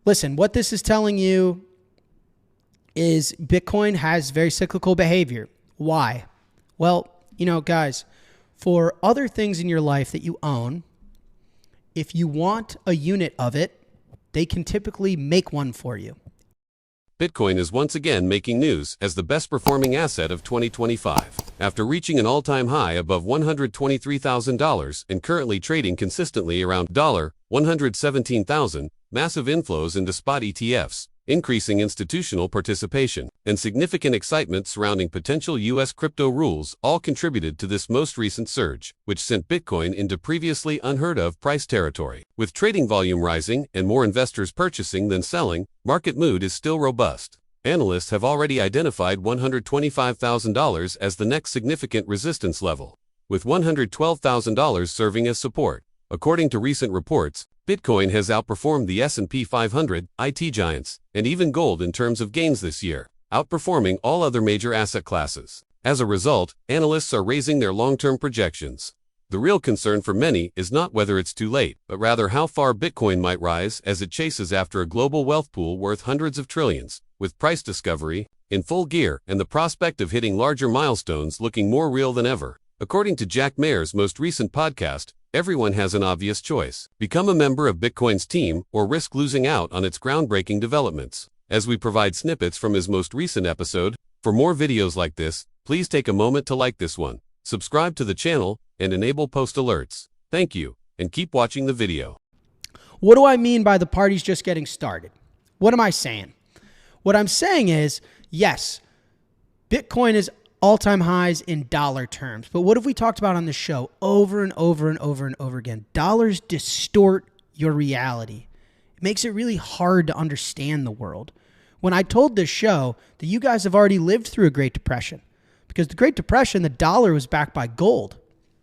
Listen, what this is telling you is Bitcoin has very cyclical behavior. Why? Well, guys, for other things in your life that you own, if you want a unit of it, they can typically make one for you. Bitcoin is once again making news as the best performing asset of 2025. After reaching an all-time high above $123,000 and currently trading consistently around $117,000, massive inflows into spot ETFs, increasing institutional participation, and significant excitement surrounding potential U.S. crypto rules all contributed to this most recent surge, which sent Bitcoin into previously unheard-of price territory. With trading volume rising and more investors purchasing than selling, market mood is still robust. Analysts have already identified $125,000 as the next significant resistance level, with $112,000 serving as support. According to recent reports, Bitcoin has outperformed the S&P 500, IT giants, and even gold in terms of gains this year, outperforming all other major asset classes. As a result, analysts are raising their long-term projections. The real concern for many is not whether it's too late, but rather how far Bitcoin might rise as it chases after a global wealth pool worth hundreds of trillions, with price discovery in full gear and the prospect of hitting larger milestones looking more real than ever. According to Jack Mayer's most recent podcast, everyone has an obvious choice: become a member of Bitcoin's team or risk losing out on its groundbreaking developments. As we provide snippets from his most recent episode, for more videos like this, please take a moment to like this one, subscribe to the channel, and enable post alerts. Thank you, and keep watching the video. What do I mean by the party's just getting started? What am I saying? What I'm saying is, yes, Bitcoin is all-time highs in dollar terms. But what have we talked about on this show over and over and over and over again? Dollars distort your reality. It makes it really hard to understand the world. When I told this show that you guys have already lived through a Great Depression, because the Great Depression, the dollar was backed by gold.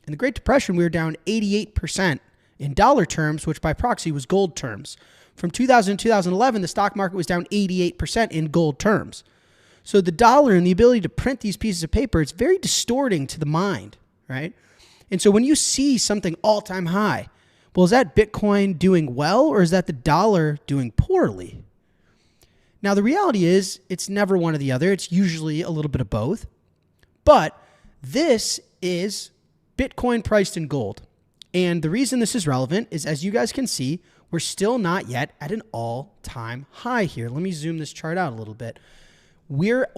In the Great Depression, we were down 88% in dollar terms, which by proxy was gold terms. From 2000 to 2011, the stock market was down 88% in gold terms. So the dollar and the ability to print these pieces of paper, it's very distorting to the mind, right? And so when you see something all-time high, well, is that Bitcoin doing well or is that the dollar doing poorly? Now, the reality is it's never one or the other. It's usually a little bit of both. But this is Bitcoin priced in gold. And the reason this is relevant is, as you guys can see, we're still not yet at an all-time high here. Let me zoom this chart out a little bit. We're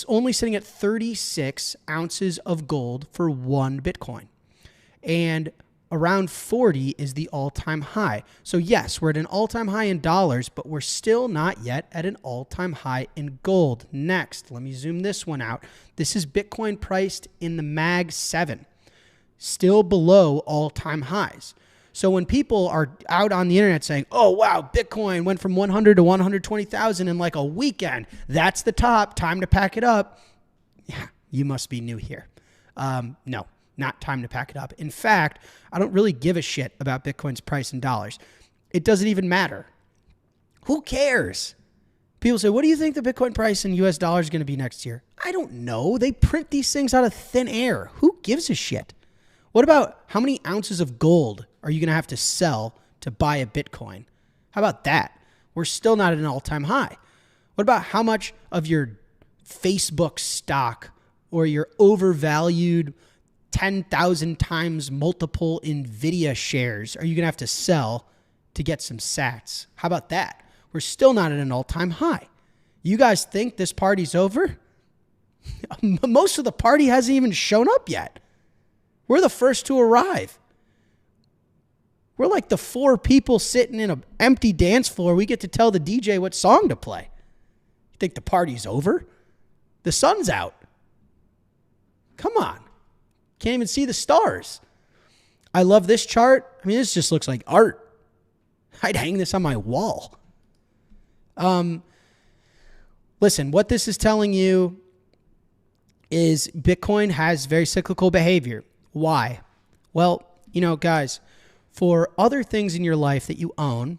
only sitting at 36 ounces of gold for one Bitcoin. And around 40 is the all-time high. So yes, we're at an all-time high in dollars, but we're still not yet at an all-time high in gold. Next, let me zoom this one out. This is Bitcoin priced in the Mag 7, still below all-time highs. So when people are out on the internet saying, oh, wow, Bitcoin went from 100 to 120,000 in like a weekend, that's the top, time to pack it up. Yeah, you must be new here. No, not time to pack it up. In fact, I don't really give a shit about Bitcoin's price in dollars. It doesn't even matter. Who cares? People say, what do you think the Bitcoin price in US dollars is going to be next year? I don't know. They print these things out of thin air. Who gives a shit? What about how many ounces of gold are you going to have to sell to buy a Bitcoin? How about that? We're still not at an all-time high. What about how much of your Facebook stock or your overvalued 10,000 times multiple NVIDIA shares are you going to have to sell to get some sats? How about that? We're still not at an all-time high. You guys think this party's over? Most of the party hasn't even shown up yet. We're the first to arrive. We're like the four people sitting in an empty dance floor. We get to tell the DJ what song to play. You think the party's over? The sun's out. Come on. Can't even see the stars. I love this chart. I mean, this just looks like art. I'd hang this on my wall. Listen, what this is telling you is Bitcoin has very cyclical behavior. Why? Well, guys, for other things in your life that you own,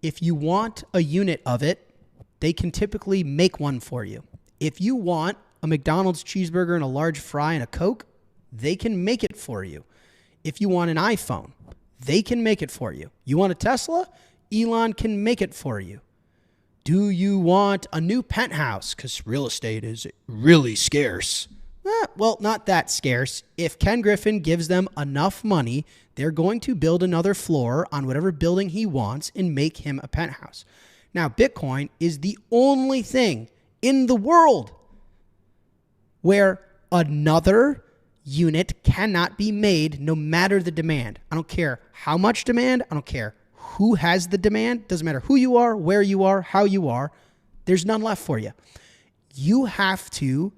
if you want a unit of it, they can typically make one for you. If you want a McDonald's cheeseburger and a large fry and a Coke, they can make it for you. If you want an iPhone, They can make it for you. You want a Tesla? Elon can make it for you. Do you want a new penthouse? Because real estate is really scarce. Well, not that scarce. If Ken Griffin gives them enough money, they're going to build another floor on whatever building he wants and make him a penthouse. Now, Bitcoin is the only thing in the world where another unit cannot be made no matter the demand. I don't care how much demand. I don't care who has the demand. Doesn't matter who you are, where you are, how you are. There's none left for you. You have to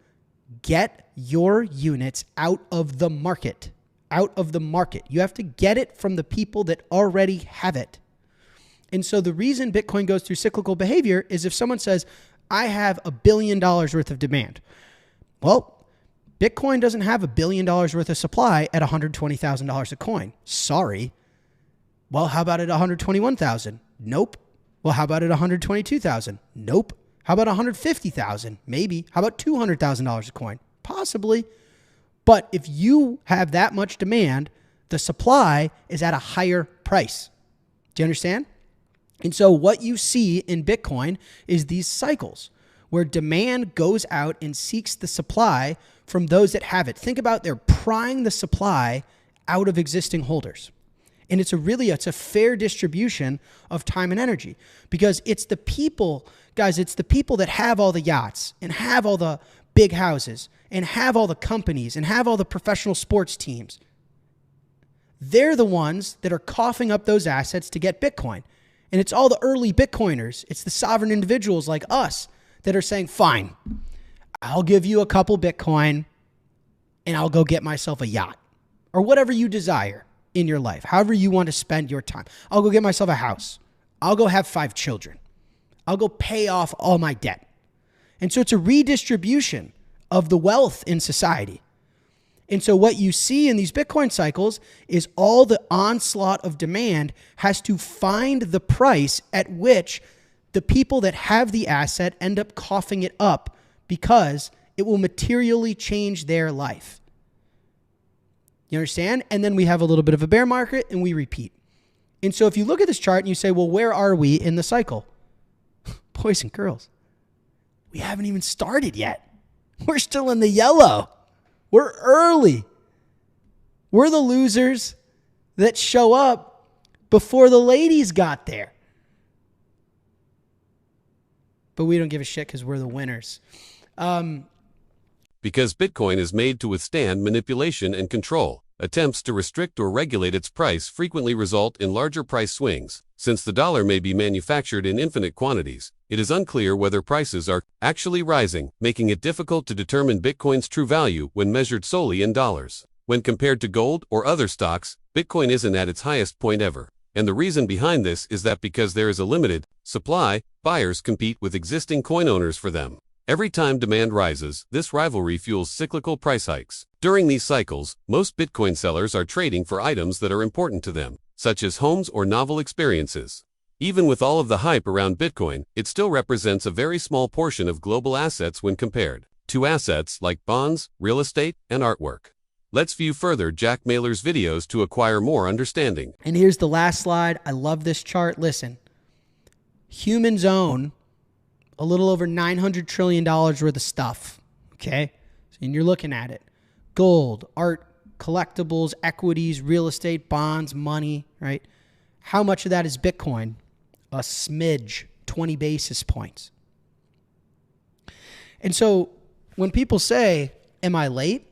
get your units out of the market. Out of the market. You have to get it from the people that already have it. And so the reason Bitcoin goes through cyclical behavior is if someone says, I have $1 billion worth of demand. Well, Bitcoin doesn't have $1 billion worth of supply at $120,000 a coin. Sorry. Well, how about at $121,000? Nope. Well, how about at $122,000? Nope. How about $150,000? Maybe. How about $200,000 a coin? Possibly. But if you have that much demand, the supply is at a higher price. Do you understand? And so what you see in Bitcoin is these cycles where demand goes out and seeks the supply from those that have it. Think about they're prying the supply out of existing holders. And it's a fair distribution of time and energy because it's the people, guys, it's the people that have all the yachts and have all the big houses and have all the companies and have all the professional sports teams. They're the ones that are coughing up those assets to get Bitcoin. And it's all the early Bitcoiners. It's the sovereign individuals like us that are saying, fine, I'll give you a couple Bitcoin and I'll go get myself a yacht or whatever you desire in your life, however you want to spend your time. I'll go get myself a house. I'll go have 5 children. I'll go pay off all my debt. And so it's a redistribution of the wealth in society. And so what you see in these Bitcoin cycles is all the onslaught of demand has to find the price at which the people that have the asset end up coughing it up because it will materially change their life. You understand? And then we have a little bit of a bear market and we repeat. And so if you look at this chart and you say, well, where are we in the cycle? Boys and girls, we haven't even started yet. We're still in the yellow. We're early. We're the losers that show up before the ladies got there. But we don't give a shit because we're the winners. Because Bitcoin is made to withstand manipulation and control, attempts to restrict or regulate its price frequently result in larger price swings. Since the dollar may be manufactured in infinite quantities, it is unclear whether prices are actually rising, making it difficult to determine Bitcoin's true value when measured solely in dollars. When compared to gold or other stocks, Bitcoin isn't at its highest point ever. And the reason behind this is that because there is a limited supply, buyers compete with existing coin owners for them. Every time demand rises, this rivalry fuels cyclical price hikes. During these cycles, most Bitcoin sellers are trading for items that are important to them, such as homes or novel experiences. Even with all of the hype around Bitcoin, it still represents a very small portion of global assets when compared to assets like bonds, real estate, and artwork. Let's view further Jack Mailer's videos to acquire more understanding. And here's the last slide. I love this chart. Listen, humans own a little over $900 trillion worth of stuff, okay? And you're looking at it. Gold, art, collectibles, equities, real estate, bonds, money, right? How much of that is Bitcoin? A smidge, 20 basis points. And so when people say, am I late?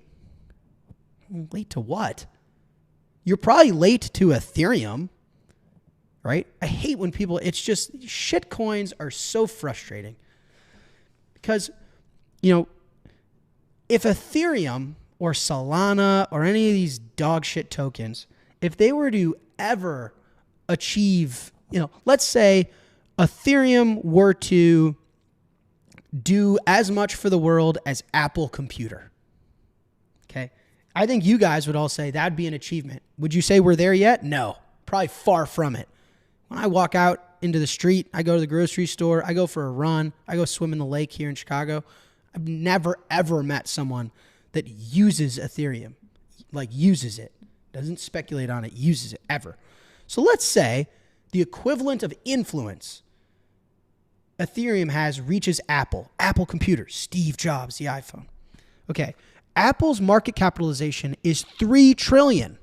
Late to what? You're probably late to Ethereum, right? I hate when people, it's just, shit coins are so frustrating. Because, you know, if Ethereum or Solana or any of these dog shit tokens, if they were to ever achieve, you know, let's say Ethereum were to do as much for the world as Apple Computer, okay? I think you guys would all say that'd be an achievement. Would you say we're there yet? No, probably far from it. When I walk out into the street, I go to the grocery store, I go for a run, I go swim in the lake here in Chicago. I've never, ever met someone that uses Ethereum, like uses it, doesn't speculate on it, uses it ever. So let's say the equivalent of influence Ethereum has reaches Apple computers, Steve Jobs, the iPhone. Okay, Apple's market capitalization is $3 trillion.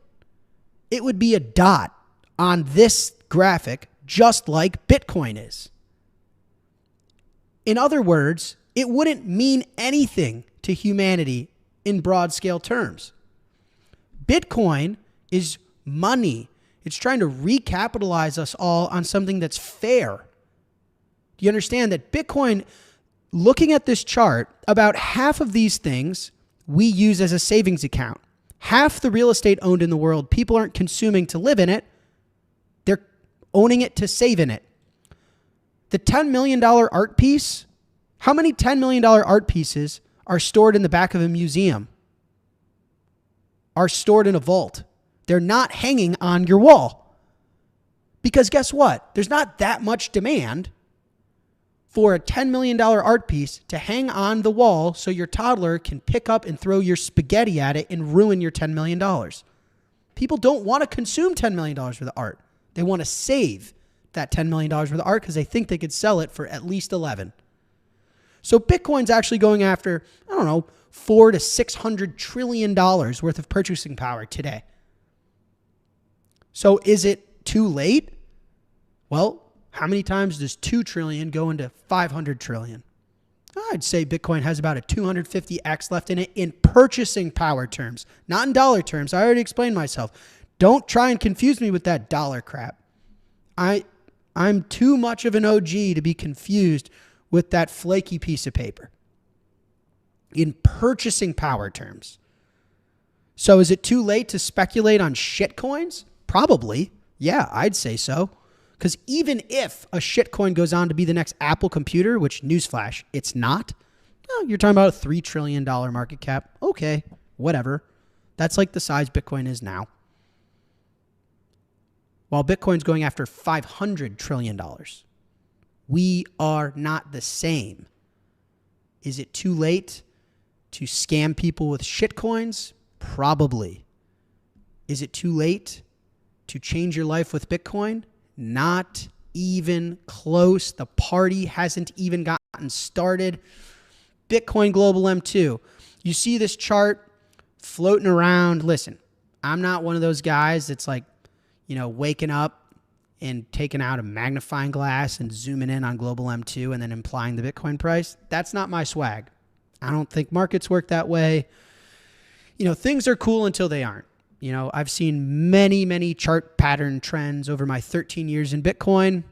It would be a dot on this graphic, just like Bitcoin is. In other words, it wouldn't mean anything to humanity in broad scale terms. Bitcoin is money. It's trying to recapitalize us all on something that's fair. Do you understand that Bitcoin, looking at this chart, about half of these things we use as a savings account. Half the real estate owned in the world, people aren't consuming to live in it. They're owning it to save in it. The $10 million art piece, how many $10 million art pieces are stored in the back of a museum? Are stored in a vault. They're not hanging on your wall. Because guess what? There's not that much demand for a $10 million art piece to hang on the wall so your toddler can pick up and throw your spaghetti at it and ruin your $10 million. People don't want to consume $10 million worth of art. They want to save that $10 million worth of art because they think they could sell it for at least 11. So Bitcoin's actually going after, I don't know, $400 to $600 trillion worth of purchasing power today. So is it too late? Well, how many times does 2 trillion go into 500 trillion? I'd say Bitcoin has about a 250x left in it in purchasing power terms, not in dollar terms. I already explained myself. Don't try and confuse me with that dollar crap. I'm too much of an OG to be confused with that flaky piece of paper. In purchasing power terms. So is it too late to speculate on shit coins? Probably. Yeah, I'd say so. Because even if a shitcoin goes on to be the next Apple computer, which newsflash, it's not. Well, you're talking about a $3 trillion market cap. Okay, whatever. That's like the size Bitcoin is now. While Bitcoin's going after $500 trillion. We are not the same. Is it too late to scam people with shitcoins? Probably. Is it too late to change your life with Bitcoin? Not even close. The party hasn't even gotten started. Bitcoin Global M2. You see this chart floating around. Listen, I'm not one of those guys that's like, waking up and taking out a magnifying glass and zooming in on Global M2 and then implying the Bitcoin price. That's not my swag. I don't think markets work that way. Things are cool until they aren't. I've seen many, many chart pattern trends over my 13 years in Bitcoin.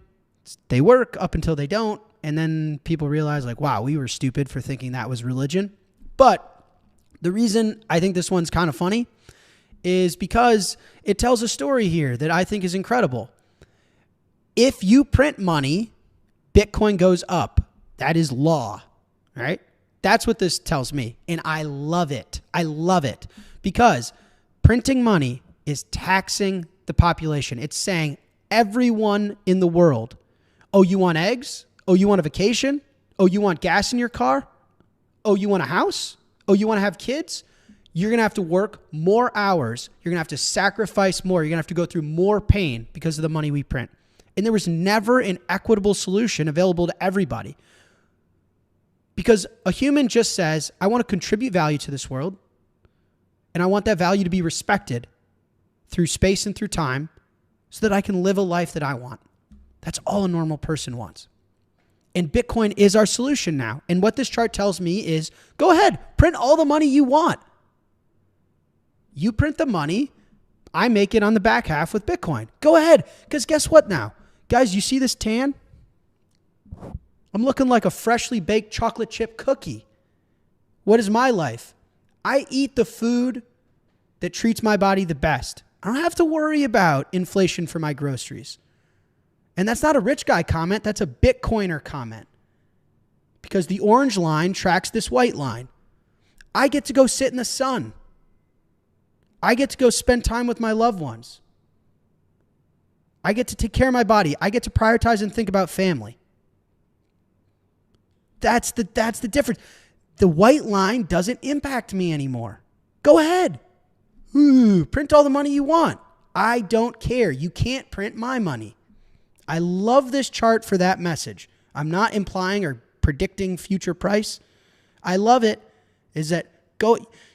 They work up until they don't. And then people realize wow, we were stupid for thinking that was religion. But the reason I think this one's kind of funny is because it tells a story here that I think is incredible. If you print money, Bitcoin goes up. That is law, right? That's what this tells me. And I love it. I love it because printing money is taxing the population. It's saying everyone in the world, oh, you want eggs? Oh, you want a vacation? Oh, you want gas in your car? Oh, you want a house? Oh, you want to have kids? You're going to have to work more hours. You're going to have to sacrifice more. You're going to have to go through more pain because of the money we print. And there was never an equitable solution available to everybody. Because a human just says, I want to contribute value to this world. And I want that value to be respected through space and through time so that I can live a life that I want. That's all a normal person wants. And Bitcoin is our solution now. And what this chart tells me is, go ahead, print all the money you want. You print the money, I make it on the back half with Bitcoin. Go ahead, because guess what now? Guys, you see this tan? I'm looking like a freshly baked chocolate chip cookie. What is my life? I eat the food that treats my body the best. I don't have to worry about inflation for my groceries. And that's not a rich guy comment. That's a Bitcoiner comment. Because the orange line tracks this white line. I get to go sit in the sun. I get to go spend time with my loved ones. I get to take care of my body. I get to prioritize and think about family. That's the difference. The white line doesn't impact me anymore. Go ahead. Print all the money you want. I don't care. You can't print my money. I love this chart for that message. I'm not implying or predicting future price. I love it is that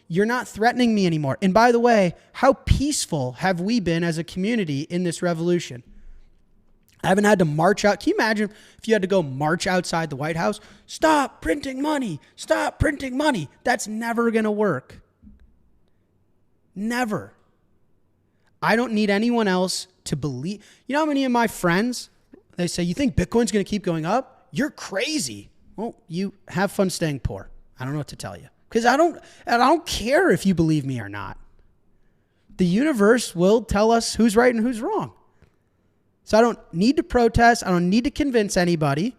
you're not threatening me anymore. And by the way, how peaceful have we been as a community in this revolution? I haven't had to march out. Can you imagine if you had to go march outside the White House? Stop printing money. Stop printing money. That's never going to work. Never. I don't need anyone else to believe. You know how many of my friends, they say, you think Bitcoin's going to keep going up? You're crazy. Well, you have fun staying poor. I don't know what to tell you. Because I don't care if you believe me or not. The universe will tell us who's right and who's wrong. So I don't need to protest. I don't need to convince anybody.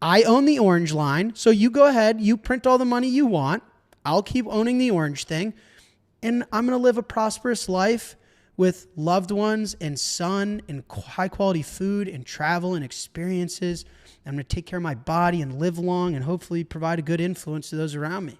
I own the orange line. So you go ahead. You print all the money you want. I'll keep owning the orange thing. And I'm going to live a prosperous life with loved ones and sun and high quality food and travel and experiences. I'm going to take care of my body and live long and hopefully provide a good influence to those around me.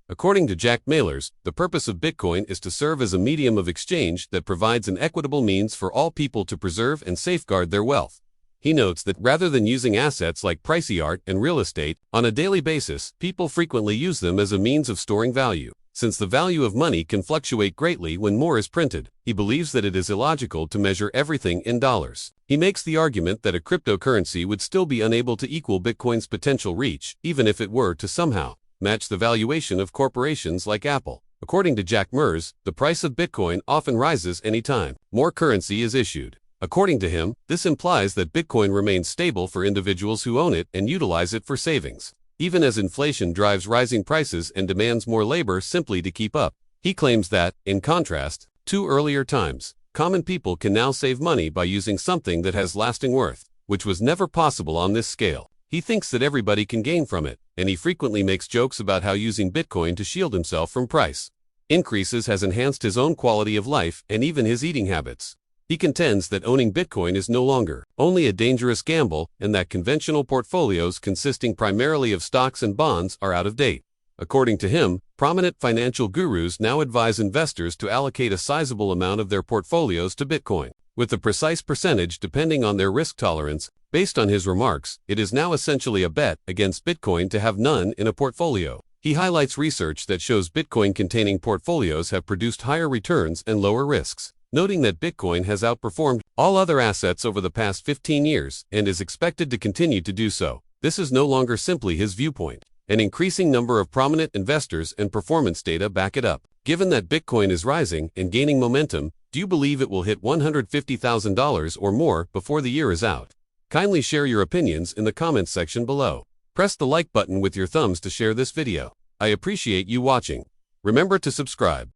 According to Jack Mallers, the purpose of Bitcoin is to serve as a medium of exchange that provides an equitable means for all people to preserve and safeguard their wealth. He notes that rather than using assets like pricey art and real estate on a daily basis, people frequently use them as a means of storing value. Since the value of money can fluctuate greatly when more is printed, he believes that it is illogical to measure everything in dollars. He makes the argument that a cryptocurrency would still be unable to equal Bitcoin's potential reach, even if it were to somehow match the valuation of corporations like Apple. According to Jack Mallers, the price of Bitcoin often rises anytime more currency is issued. According to him, this implies that Bitcoin remains stable for individuals who own it and utilize it for savings, even as inflation drives rising prices and demands more labor simply to keep up. He claims that, in contrast to earlier times, common people can now save money by using something that has lasting worth, which was never possible on this scale. He thinks that everybody can gain from it, and he frequently makes jokes about how using Bitcoin to shield himself from price increases has enhanced his own quality of life and even his eating habits. He contends that owning Bitcoin is no longer only a dangerous gamble and that conventional portfolios consisting primarily of stocks and bonds are out of date. According to him, prominent financial gurus now advise investors to allocate a sizable amount of their portfolios to Bitcoin, with the precise percentage depending on their risk tolerance. Based on his remarks, it is now essentially a bet against Bitcoin to have none in a portfolio. He highlights research that shows Bitcoin-containing portfolios have produced higher returns and lower risks, noting that Bitcoin has outperformed all other assets over the past 15 years and is expected to continue to do so. This is no longer simply his viewpoint. An increasing number of prominent investors and performance data back it up. Given that Bitcoin is rising and gaining momentum, do you believe it will hit $150,000 or more before the year is out? Kindly share your opinions in the comments section below. Press the like button with your thumbs to share this video. I appreciate you watching. Remember to subscribe.